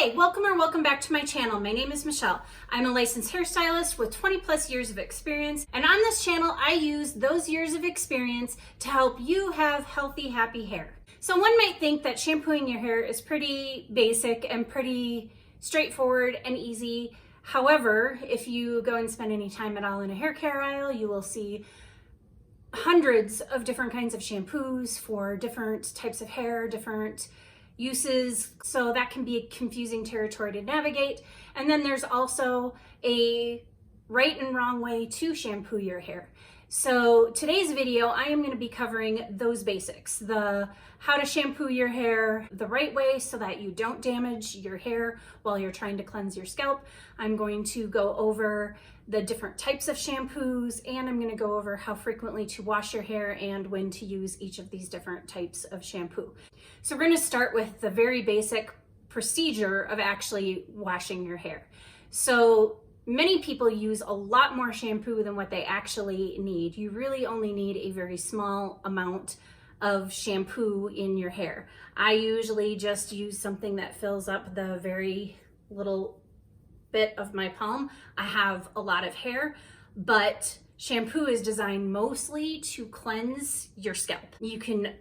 Hi, welcome back to my channel. My name is Michelle. I'm a licensed hairstylist with 20 plus years of experience, and on this channel I use those years of experience to help you have healthy, happy hair. So one might think that shampooing your hair is pretty basic and pretty straightforward and easy. However, if you go and spend any time at all in a hair care aisle, you will see hundreds of different kinds of shampoos for different types of hair, different uses, so that can be a confusing territory to navigate. And then there's also a right and wrong way to shampoo your hair. So today's video, I am going to be covering those basics, the how to shampoo your hair the right way so that you don't damage your hair while you're trying to cleanse your scalp. I'm going to go over the different types of shampoos, and I'm going to go over how frequently to wash your hair and when to use each of these different types of shampoo. So we're going to start with the very basic procedure of actually washing your hair. So many people use a lot more shampoo than what they actually need. You really only need a very small amount of shampoo in your hair. I usually just use something that fills up the very little bit of my palm. I have a lot of hair, but shampoo is designed mostly to cleanse your scalp. You can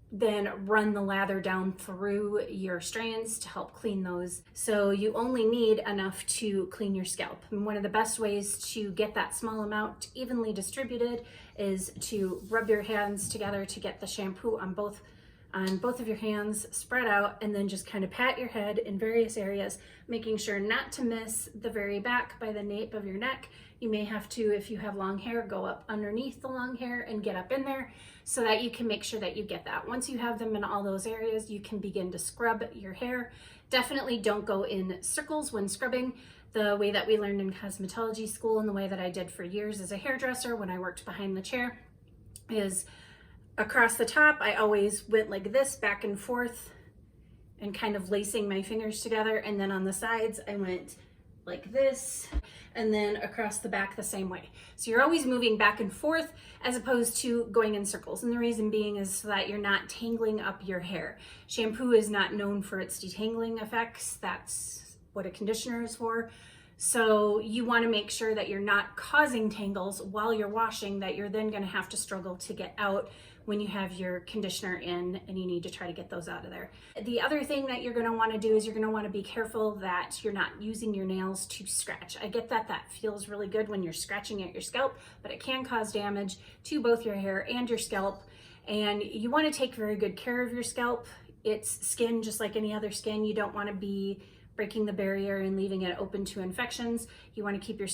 then run the lather down through your strands to help clean those. So you only need enough to clean your scalp. And one of the best ways to get that small amount evenly distributed is to rub your hands together to get the shampoo on both of your hands spread out, and then just kind of pat your head in various areas, making sure not to miss the very back by the nape of your neck. You may have to, if you have long hair, go up underneath the long hair and get up in there so that you can make sure that you get that. Once you have them in all those areas, you can begin to scrub your hair. Definitely don't go in circles when scrubbing. The way that we learned in cosmetology school and the way that I did for years as a hairdresser when I worked behind the chair is across the top, I always went like this, back and forth, and kind of lacing my fingers together. And then on the sides, I went like this, and then across the back the same way. So you're always moving back and forth as opposed to going in circles. And the reason being is so that you're not tangling up your hair. Shampoo is not known for its detangling effects. That's what a conditioner is for. So you want to make sure that you're not causing tangles while you're washing that you're then going to have to struggle to get out when you have your conditioner in and you need to try to get those out of there. The other thing that you're going to want to do is you're going to want to be careful that you're not using your nails to scratch. I get that that feels really good when you're scratching at your scalp, but it can cause damage to both your hair and your scalp. And you want to take very good care of your scalp. It's skin just like any other skin. You don't want to be breaking the barrier and leaving it open to infections. You want to keep your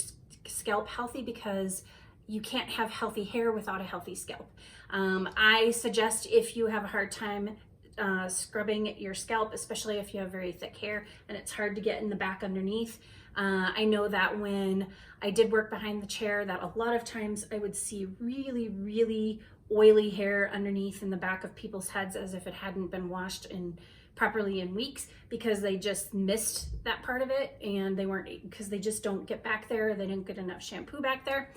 scalp healthy because you can't have healthy hair without a healthy scalp. I suggest if you have a hard time scrubbing your scalp, especially if you have very thick hair and it's hard to get in the back underneath. I know that when I did work behind the chair that a lot of times I would see really, really oily hair underneath in the back of people's heads as if it hadn't been washed properly in weeks because they just missed that part of it, and because they just don't get back there, they didn't get enough shampoo back there,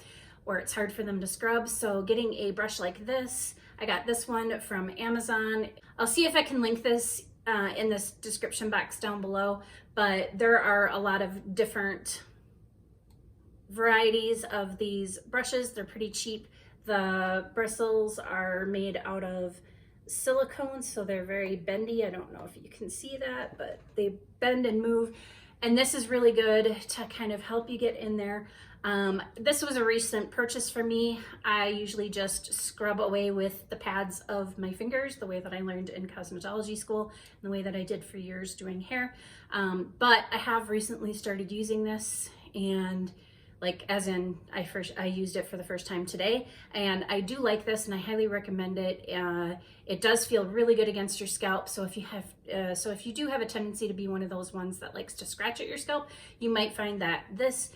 or it's hard for them to scrub. So getting a brush like this, I got this one from Amazon. I'll see if I can link this in this description box down below, but there are a lot of different varieties of these brushes. They're pretty cheap. The bristles are made out of silicone, so they're very bendy. I don't know if you can see that, but they bend and move. And this is really good to kind of help you get in there. This was a recent purchase for me. I usually just scrub away with the pads of my fingers, the way that I learned in cosmetology school, and the way that I did for years doing hair. But I have recently started using this, and like as in I used it for the first time today, and I do like this and I highly recommend it. It does feel really good against your scalp. So if you do have a tendency to be one of those ones that likes to scratch at your scalp, you might find that this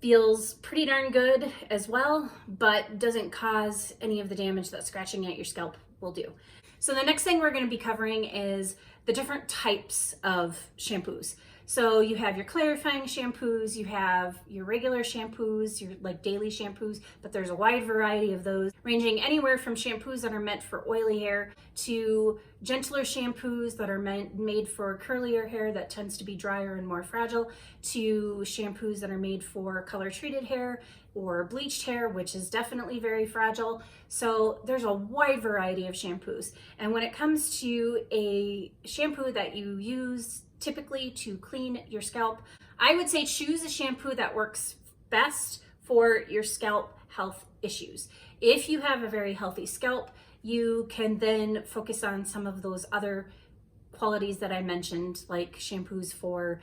feels pretty darn good as well, but doesn't cause any of the damage that scratching at your scalp will do. So the next thing we're going to be covering is the different types of shampoos. So you have your clarifying shampoos, you have your regular shampoos, your like daily shampoos, but there's a wide variety of those, ranging anywhere from shampoos that are meant for oily hair to gentler shampoos that are made for curlier hair that tends to be drier and more fragile, to shampoos that are made for color treated hair or bleached hair, which is definitely very fragile. So there's a wide variety of shampoos. And when it comes to a shampoo that you use typically to clean your scalp, I would say choose a shampoo that works best for your scalp health issues. If you have a very healthy scalp, you can then focus on some of those other qualities that I mentioned, like shampoos for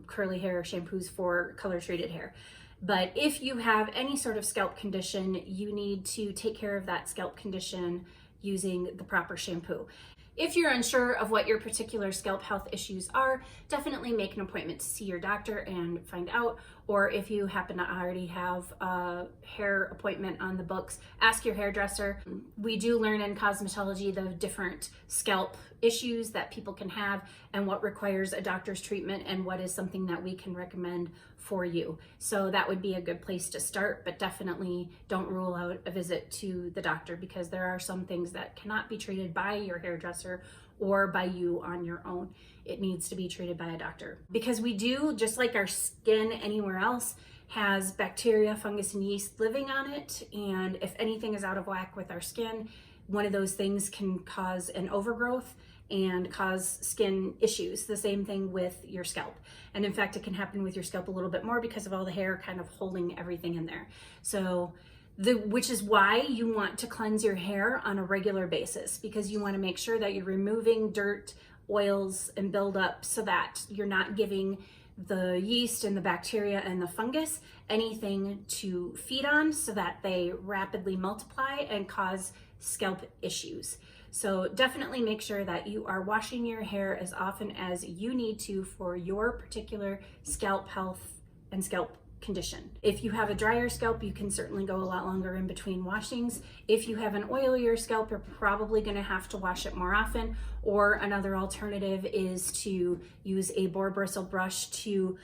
curly hair, shampoos for color treated hair. But if you have any sort of scalp condition, you need to take care of that scalp condition using the proper shampoo. If you're unsure of what your particular scalp health issues are, definitely make an appointment to see your doctor and find out. Or if you happen to already have a hair appointment on the books, ask your hairdresser. We do learn in cosmetology the different scalp issues that people can have and what requires a doctor's treatment and what is something that we can recommend for you. So that would be a good place to start, but definitely don't rule out a visit to the doctor, because there are some things that cannot be treated by your hairdresser or by you on your own. It needs to be treated by a doctor, because we do, just like our skin anywhere else, has bacteria, fungus, and yeast living on it. And if anything is out of whack with our skin, one of those things can cause an overgrowth and cause skin issues. The same thing with your scalp. And in fact, it can happen with your scalp a little bit more because of all the hair kind of holding everything in there. So which is why you want to cleanse your hair on a regular basis, because you want to make sure that you're removing dirt, oils, and buildup so that you're not giving the yeast and the bacteria and the fungus anything to feed on so that they rapidly multiply and cause scalp issues. So definitely make sure that you are washing your hair as often as you need to for your particular scalp health and scalp condition. If you have a drier scalp, you can certainly go a lot longer in between washings. If you have an oilier scalp, you're probably going to have to wash it more often. Or another alternative is to use a boar bristle brush to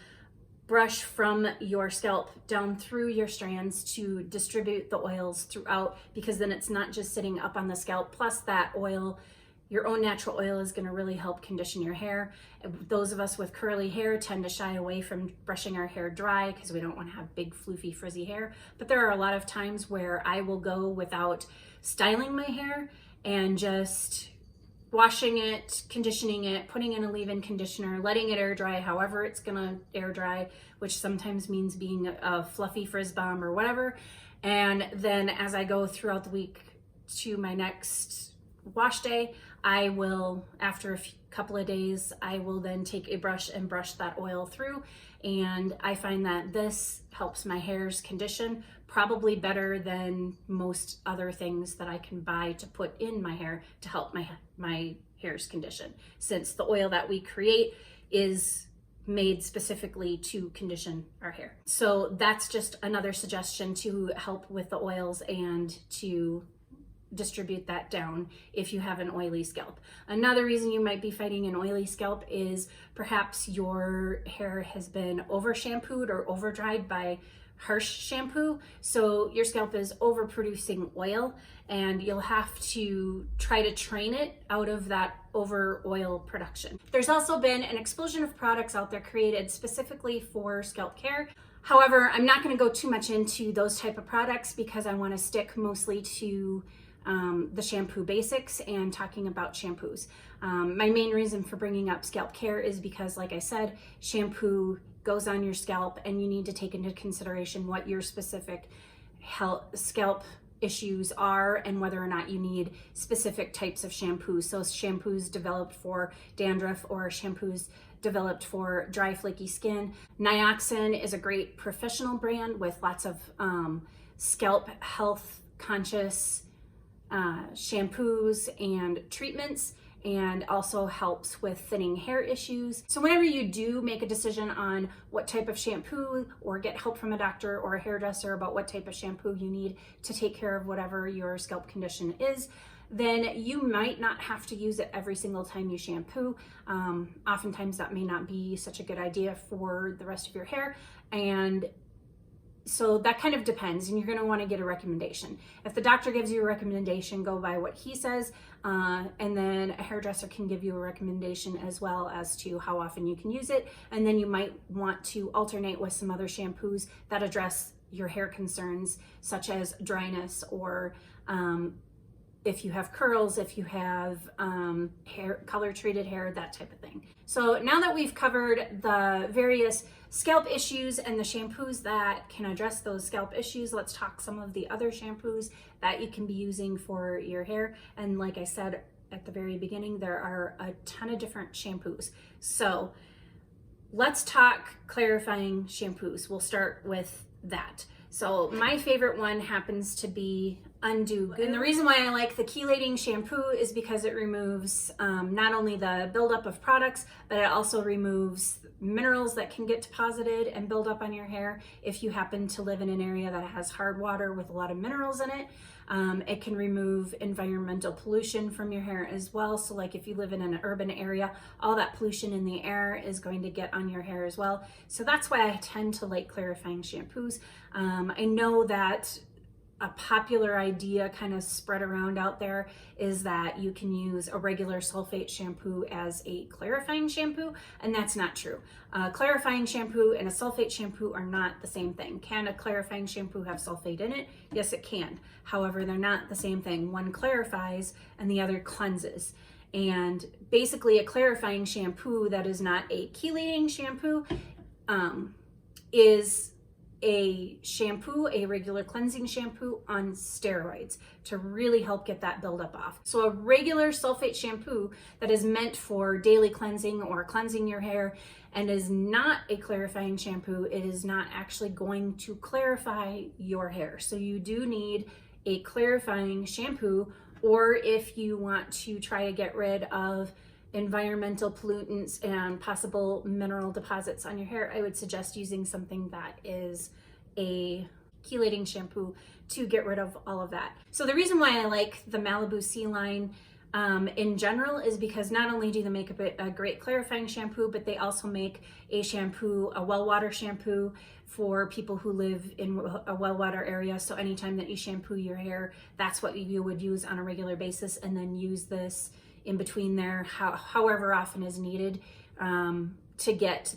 brush from your scalp down through your strands to distribute the oils throughout, because then it's not just sitting up on the scalp. Plus that oil, your own natural oil, is going to really help condition your hair. Those of us with curly hair tend to shy away from brushing our hair dry because we don't want to have big, floofy, frizzy hair. But there are a lot of times where I will go without styling my hair and just washing it, conditioning it, putting in a leave-in conditioner, letting it air dry however it's gonna air dry, which sometimes means being a fluffy frizz bomb or whatever. And then as I go throughout the week to my next wash day, I will, after a couple of days, I will then take a brush and brush that oil through. And I find that this helps my hair's condition probably better than most other things that I can buy to put in my hair to help my hair's condition, since the oil that we create is made specifically to condition our hair. So that's just another suggestion to help with the oils and to distribute that down if you have an oily scalp. Another reason you might be fighting an oily scalp is perhaps your hair has been over shampooed or over dried by harsh shampoo. So your scalp is overproducing oil, and you'll have to try to train it out of that over oil production. There's also been an explosion of products out there created specifically for scalp care. However, I'm not going to go too much into those type of products because I want to stick mostly to the shampoo basics and talking about shampoos. My main reason for bringing up scalp care is because, like I said, shampoo goes on your scalp and you need to take into consideration what your specific scalp issues are and whether or not you need specific types of shampoos. So shampoos developed for dandruff or shampoos developed for dry, flaky skin. Nioxin is a great professional brand with lots of scalp health conscious shampoos and treatments, and also helps with thinning hair issues. So whenever you do make a decision on what type of shampoo, or get help from a doctor or a hairdresser about what type of shampoo you need to take care of whatever your scalp condition is, then you might not have to use it every single time you shampoo. Oftentimes that may not be such a good idea for the rest of your hair, and so that kind of depends, and you're going to want to get a recommendation. If the doctor gives you a recommendation, go by what he says, and then a hairdresser can give you a recommendation as well as to how often you can use it, and then you might want to alternate with some other shampoos that address your hair concerns, such as dryness, or if you have curls, if you have hair, color treated hair, that type of thing. So now that we've covered the various scalp issues and the shampoos that can address those scalp issues, let's talk some of the other shampoos that you can be using for your hair. And like I said at the very beginning, there are a ton of different shampoos. So let's talk clarifying shampoos. We'll start with that. So my favorite one happens to be Undo Good. And the reason why I like the chelating shampoo is because it removes not only the buildup of products, but it also removes minerals that can get deposited and build up on your hair if you happen to live in an area that has hard water with a lot of minerals in it. It can remove environmental pollution from your hair as well. So like if you live in an urban area, all that pollution in the air is going to get on your hair as well. So that's why I tend to like clarifying shampoos. I know that a popular idea kind of spread around out there is that you can use a regular sulfate shampoo as a clarifying shampoo, and that's not true. Clarifying shampoo and a sulfate shampoo are not the same thing. Can a clarifying shampoo have sulfate in it? Yes, it can. However, they're not the same thing. One clarifies and the other cleanses. And basically a clarifying shampoo that is not a chelating shampoo is a shampoo, a regular cleansing shampoo on steroids to really help get that buildup off. So a regular sulfate shampoo that is meant for daily cleansing or cleansing your hair and is not a clarifying shampoo, it is not actually going to clarify your hair. So you do need a clarifying shampoo, or if you want to try to get rid of environmental pollutants and possible mineral deposits on your hair, I would suggest using something that is a chelating shampoo to get rid of all of that. So the reason why I like the Malibu Sea line in general is because not only do they make a great clarifying shampoo, but they also make a shampoo, a well water shampoo for people who live in a well water area. So anytime that you shampoo your hair, that's what you would use on a regular basis, and then use this in between there, however often is needed to get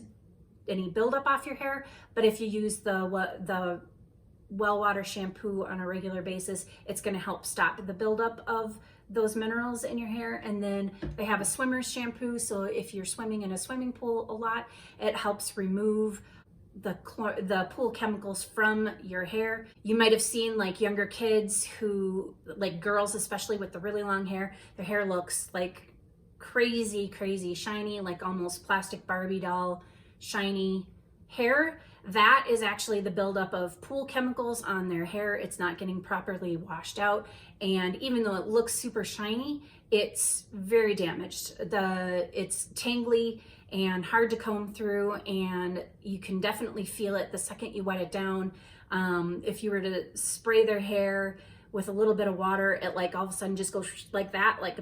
any buildup off your hair. But if you use the well water shampoo on a regular basis, it's going to help stop the buildup of those minerals in your hair. And then they have a swimmer's shampoo, so if you're swimming in a swimming pool a lot, it helps remove the pool chemicals from your hair. You might have seen like younger kids who, like girls especially with the really long hair, their hair looks like crazy shiny, like almost plastic Barbie doll shiny hair. That is actually the buildup of pool chemicals on their hair. It's not getting properly washed out, and even though it looks super shiny, it's very damaged. It's tangly and hard to comb through, and you can definitely feel it the second you wet it down. If you were to spray their hair with a little bit of water, it like all of a sudden just goes like that, like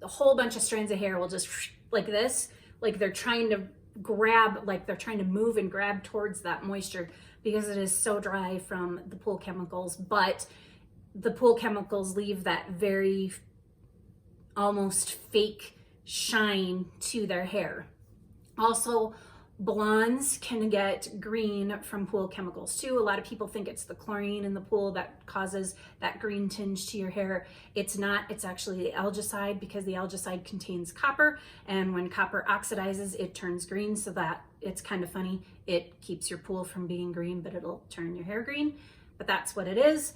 a whole bunch of strands of hair will just like this, like they're trying to grab, like they're trying to move and grab towards that moisture because it is so dry from the pool chemicals. But the pool chemicals leave that very almost fake shine to their hair. Also, blondes can get green from pool chemicals too. A lot of people think it's the chlorine in the pool that causes that green tinge to your hair. It's not, it's actually the algicide, because the algicide contains copper, and when copper oxidizes, it turns green. So that it's kind of funny. It keeps your pool from being green, but it'll turn your hair green. But that's what it is.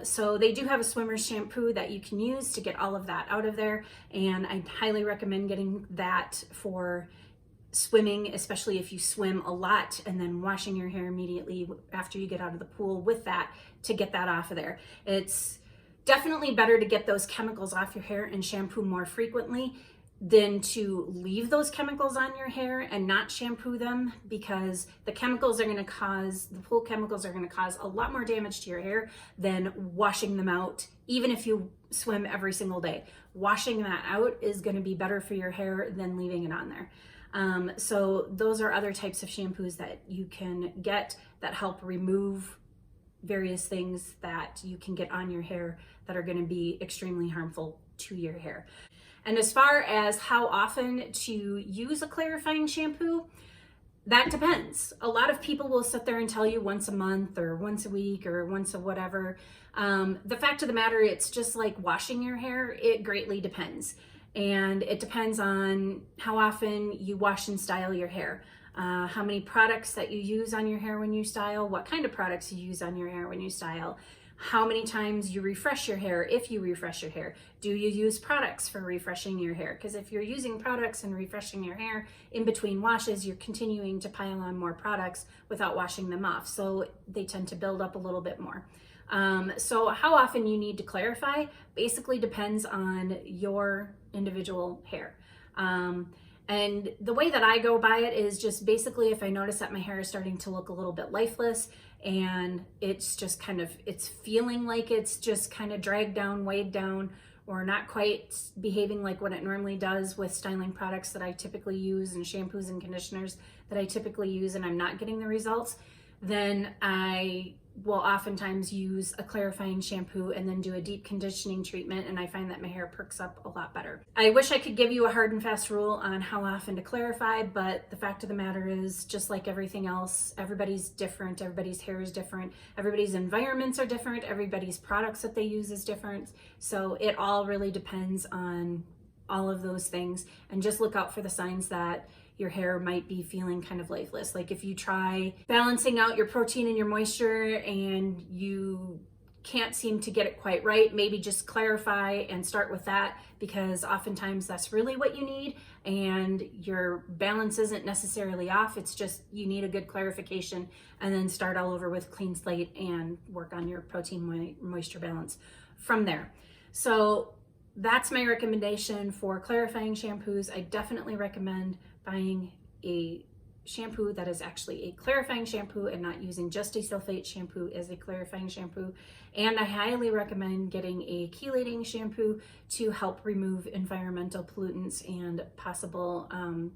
So they do have a swimmer's shampoo that you can use to get all of that out of there. And I highly recommend getting that for swimming, especially if you swim a lot, and then washing your hair immediately after you get out of the pool with that to get that off of there. It's definitely better to get those chemicals off your hair and shampoo more frequently than to leave those chemicals on your hair and not shampoo them, because the pool chemicals are going to cause a lot more damage to your hair than washing them out. Even if you swim every single day, washing that out is going to be better for your hair than leaving it on there. So those are other types of shampoos that you can get that help remove various things that you can get on your hair that are going to be extremely harmful to your hair. And as far as how often to use a clarifying shampoo, that depends. A lot of people will sit there and tell you once a month or once a week or once a whatever. The fact of the matter, it's just like washing your hair. It greatly depends. And it depends on how often you wash and style your hair, how many products that you use on your hair when you style, what kind of products you use on your hair when you style, how many times you refresh your hair, if you refresh your hair. Do you use products for refreshing your hair? Because if you're using products and refreshing your hair in between washes, you're continuing to pile on more products without washing them off. So they tend to build up a little bit more. So how often you need to clarify basically depends on your individual hair. And the way that I go by it is just basically if I notice that my hair is starting to look a little bit lifeless and it's just it's feeling like it's just kind of dragged down, weighed down, or not quite behaving like what it normally does with styling products that I typically use and shampoos and conditioners that I typically use, and I'm not getting the results, then I will oftentimes use a clarifying shampoo and then do a deep conditioning treatment, and I find that my hair perks up a lot better. I wish I could give you a hard and fast rule on how often to clarify, but the fact of the matter is, just like everything else, everybody's different, everybody's hair is different, everybody's environments are different, everybody's products that they use is different, so it all really depends on all of those things. And just look out for the signs that your hair might be feeling kind of lifeless. Like if you try balancing out your protein and your moisture and you can't seem to get it quite right, maybe just clarify and start with that, because oftentimes that's really what you need, and your balance isn't necessarily off. It's just you need a good clarification, and then start all over with clean slate and work on your protein moisture balance from there. So that's my recommendation for clarifying shampoos. I definitely recommend buying a shampoo that is actually a clarifying shampoo and not using just a sulfate shampoo as a clarifying shampoo. And I highly recommend getting a chelating shampoo to help remove environmental pollutants and possible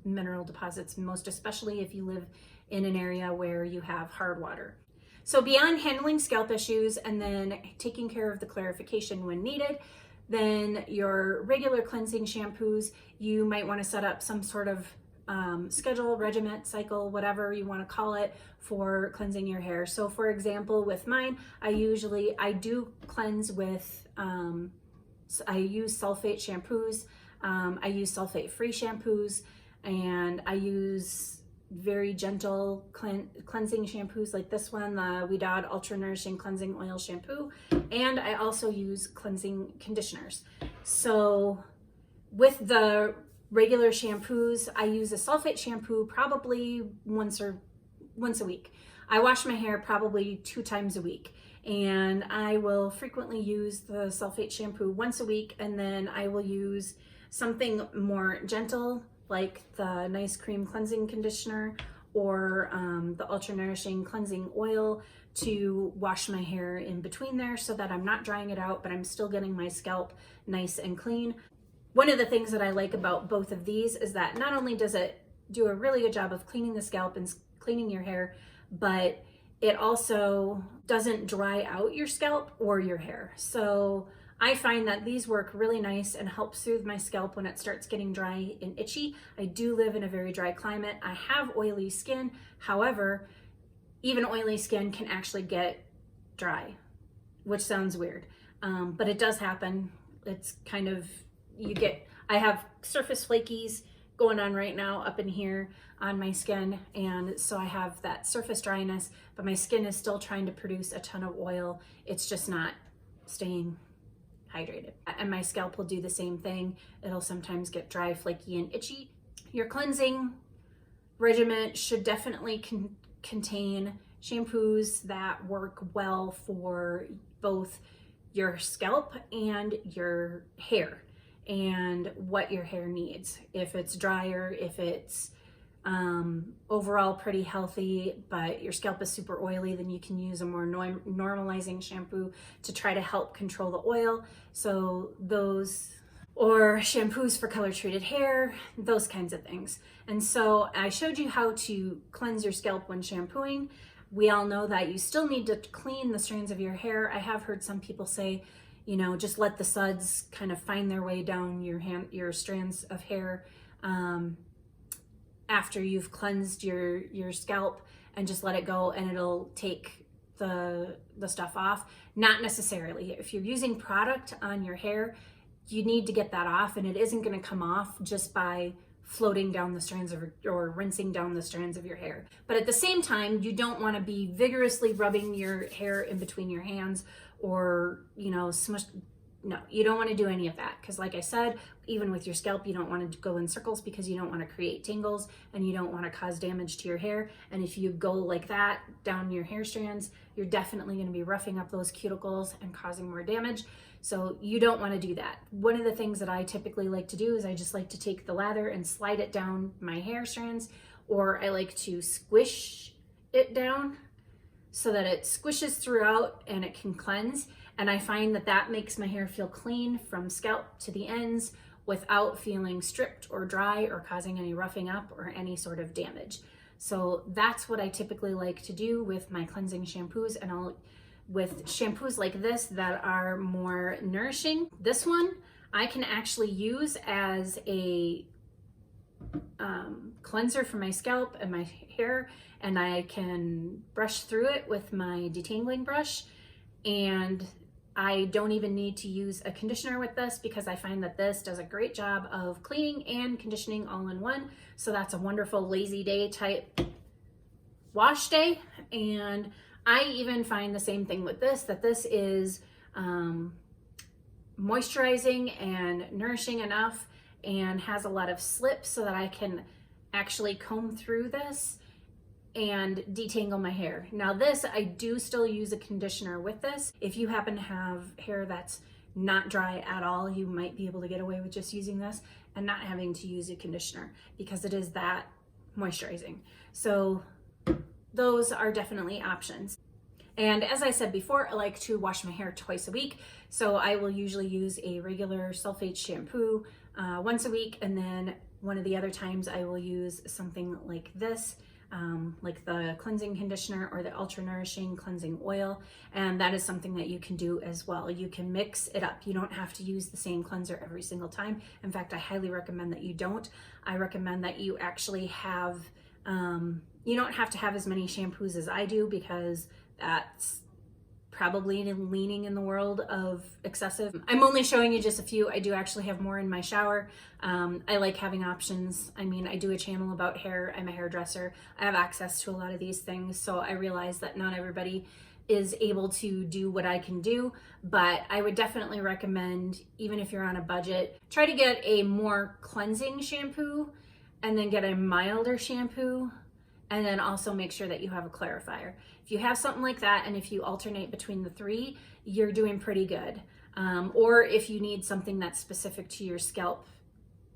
mineral deposits, most especially if you live in an area where you have hard water. So beyond handling scalp issues and then taking care of the clarification when needed, then your regular cleansing shampoos, you might want to set up some sort of schedule, regimen, cycle, whatever you want to call it, for cleansing your hair. So for example, with mine, I do cleanse with, I use sulfate shampoos, I use sulfate free shampoos, and I use very gentle cleansing shampoos like this one, the Ouidad Ultra Nourishing Cleansing Oil Shampoo, and I also use cleansing conditioners. So with the regular shampoos, I use a sulfate shampoo probably once a week. I wash my hair probably 2 times a week, and I will frequently use the sulfate shampoo once a week, and then I will use something more gentle like the Nice Cream Cleansing Conditioner or the Ultra Nourishing Cleansing Oil to wash my hair in between there, so that I'm not drying it out, but I'm still getting my scalp nice and clean. One of the things that I like about both of these is that not only does it do a really good job of cleaning the scalp and cleaning your hair, but it also doesn't dry out your scalp or your hair. So I find that these work really nice and help soothe my scalp when it starts getting dry and itchy. I do live in a very dry climate. I have oily skin. However, even oily skin can actually get dry, which sounds weird, but it does happen. It's kind of, I have surface flakies going on right now up in here on my skin, and so I have that surface dryness, but my skin is still trying to produce a ton of oil. It's just not staying hydrated. And my scalp will do the same thing. It'll sometimes get dry, flaky, and itchy. Your cleansing regimen should definitely contain shampoos that work well for both your scalp and your hair. and what your hair needs. If it's drier, if it's overall pretty healthy, but your scalp is super oily, then you can use a more normalizing shampoo to try to help control the oil. So those, or shampoos for color treated hair, those kinds of things. And so I showed you how to cleanse your scalp when shampooing. We all know that you still need to clean the strands of your hair. I have heard some people say, you know, just let the suds kind of find their way down your strands of hair after you've cleansed your scalp, and just let it go and it'll take the stuff off. Not necessarily. If you're using product on your hair, you need to get that off, and it isn't going to come off just by floating down the strands of, or rinsing down the strands of your hair. But at the same time, you don't want to be vigorously rubbing your hair in between your hands, or, you know, smush. No, you don't want to do any of that, because like I said, even with your scalp, you don't want to go in circles, because you don't want to create tangles and you don't want to cause damage to your hair. And if you go like that down your hair strands, you're definitely going to be roughing up those cuticles and causing more damage. So you don't want to do that. One of the things that I typically like to do is I just like to take the lather and slide it down my hair strands, or I like to squish it down so that it squishes throughout and it can cleanse. And I find that that makes my hair feel clean from scalp to the ends without feeling stripped or dry or causing any roughing up or any sort of damage. So that's what I typically like to do with my cleansing shampoos. And with shampoos like this that are more nourishing, this one I can actually use as a cleanser for my scalp and my hair, and I can brush through it with my detangling brush, and I don't even need to use a conditioner with this, because I find that this does a great job of cleaning and conditioning all in one. So that's a wonderful lazy day type wash day. And I even find the same thing with this, that this is moisturizing and nourishing enough and has a lot of slip so that I can actually comb through this and detangle my hair. Now this, I do still use a conditioner with this. If you happen to have hair that's not dry at all, you might be able to get away with just using this and not having to use a conditioner, because it is that moisturizing. So those are definitely options. And as I said before, I like to wash my hair twice a week. So I will usually use a regular sulfate shampoo once a week, and then one of the other times I will use something like this, like the cleansing conditioner or the ultra nourishing cleansing oil. And that is something that you can do as well. You can mix it up. You don't have to use the same cleanser every single time. In fact, I highly recommend that you don't. I recommend that you actually have, you don't have to have as many shampoos as I do, because that's probably leaning in the world of excessive. I'm only showing you just a few. I do actually have more in my shower. I like having options. I mean, I do a channel about hair. I'm a hairdresser. I have access to a lot of these things. So I realize that not everybody is able to do what I can do, but I would definitely recommend, even if you're on a budget, try to get a more cleansing shampoo, and then get a milder shampoo, and then also make sure that you have a clarifier. If you have something like that, and if you alternate between the three, you're doing pretty good. Or if you need something that's specific to your scalp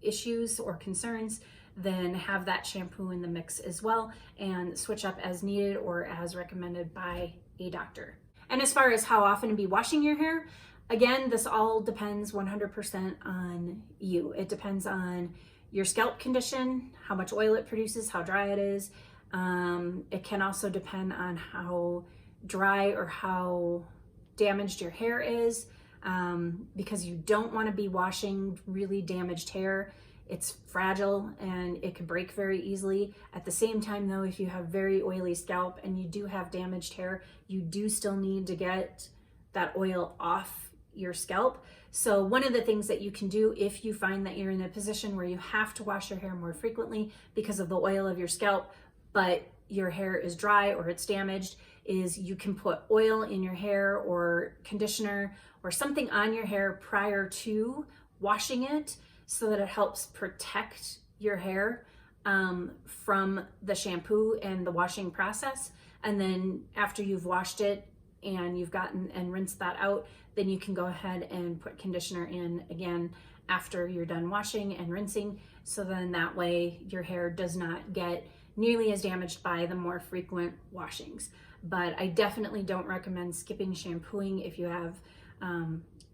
issues or concerns, then have that shampoo in the mix as well, and switch up as needed or as recommended by a doctor. And as far as how often to be washing your hair, again, this all depends 100% on you. It depends on your scalp condition, how much oil it produces, how dry it is. It can also depend on how dry or how damaged your hair is, because you don't want to be washing really damaged hair. It's fragile and it could break very easily. At the same time though, if you have very oily scalp and you do have damaged hair, you do still need to get that oil off your scalp. So one of the things that you can do if you find that you're in a position where you have to wash your hair more frequently because of the oil of your scalp, but your hair is dry or it's damaged, is you can put oil in your hair or conditioner or something on your hair prior to washing it, so that it helps protect your hair from the shampoo and the washing process. And then after you've washed it and you've gotten and rinsed that out, then you can go ahead and put conditioner in again after you're done washing and rinsing, so then that way your hair does not get nearly as damaged by the more frequent washings. But I definitely don't recommend skipping shampooing if you have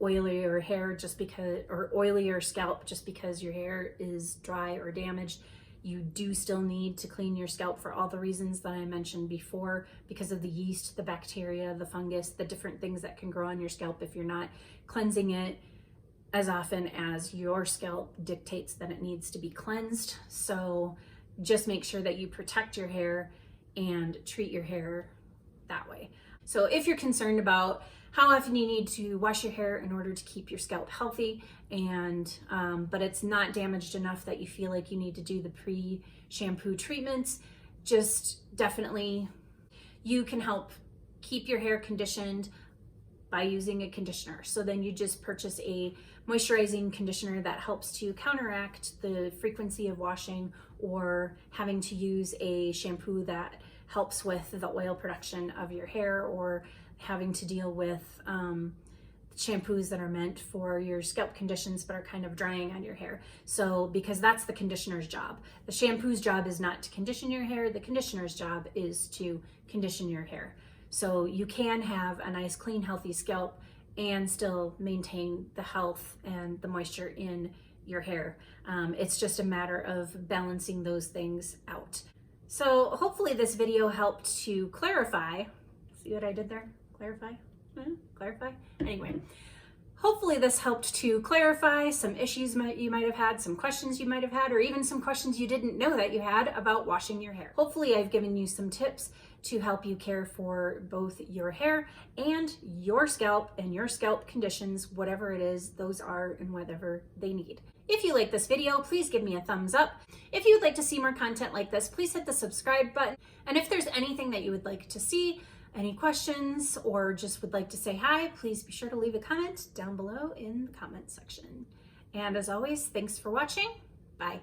oilier hair or oilier scalp just because your hair is dry or damaged. You do still need to clean your scalp for all the reasons that I mentioned before, because of the yeast, the bacteria, the fungus, the different things that can grow on your scalp if you're not cleansing it as often as your scalp dictates that it needs to be cleansed. So just make sure that you protect your hair and treat your hair that way. So if you're concerned about how often you need to wash your hair in order to keep your scalp healthy, and but it's not damaged enough that you feel like you need to do the pre-shampoo treatments, just definitely you can help keep your hair conditioned by using a conditioner. So then you just purchase a moisturizing conditioner that helps to counteract the frequency of washing or having to use a shampoo that helps with the oil production of your hair, or having to deal with shampoos that are meant for your scalp conditions but are kind of drying on your hair. So because that's the conditioner's job. The shampoo's job is not to condition your hair. The conditioner's job is to condition your hair. So you can have a nice, clean, healthy scalp and still maintain the health and the moisture in your hair. It's just a matter of balancing those things out. So hopefully this video helped to clarify. See what I did there? Clarify? Clarify? Anyway, hopefully this helped to clarify some issues you might have had, some questions you might have had, or even some questions you didn't know that you had about washing your hair. Hopefully I've given you some tips to help you care for both your hair and your scalp conditions, whatever it is those are and whatever they need. If you like this video, please give me a thumbs up. If you'd like to see more content like this, please hit the subscribe button. And if there's anything that you would like to see, any questions, or just would like to say hi, please be sure to leave a comment down below in the comment section. And as always, thanks for watching. Bye.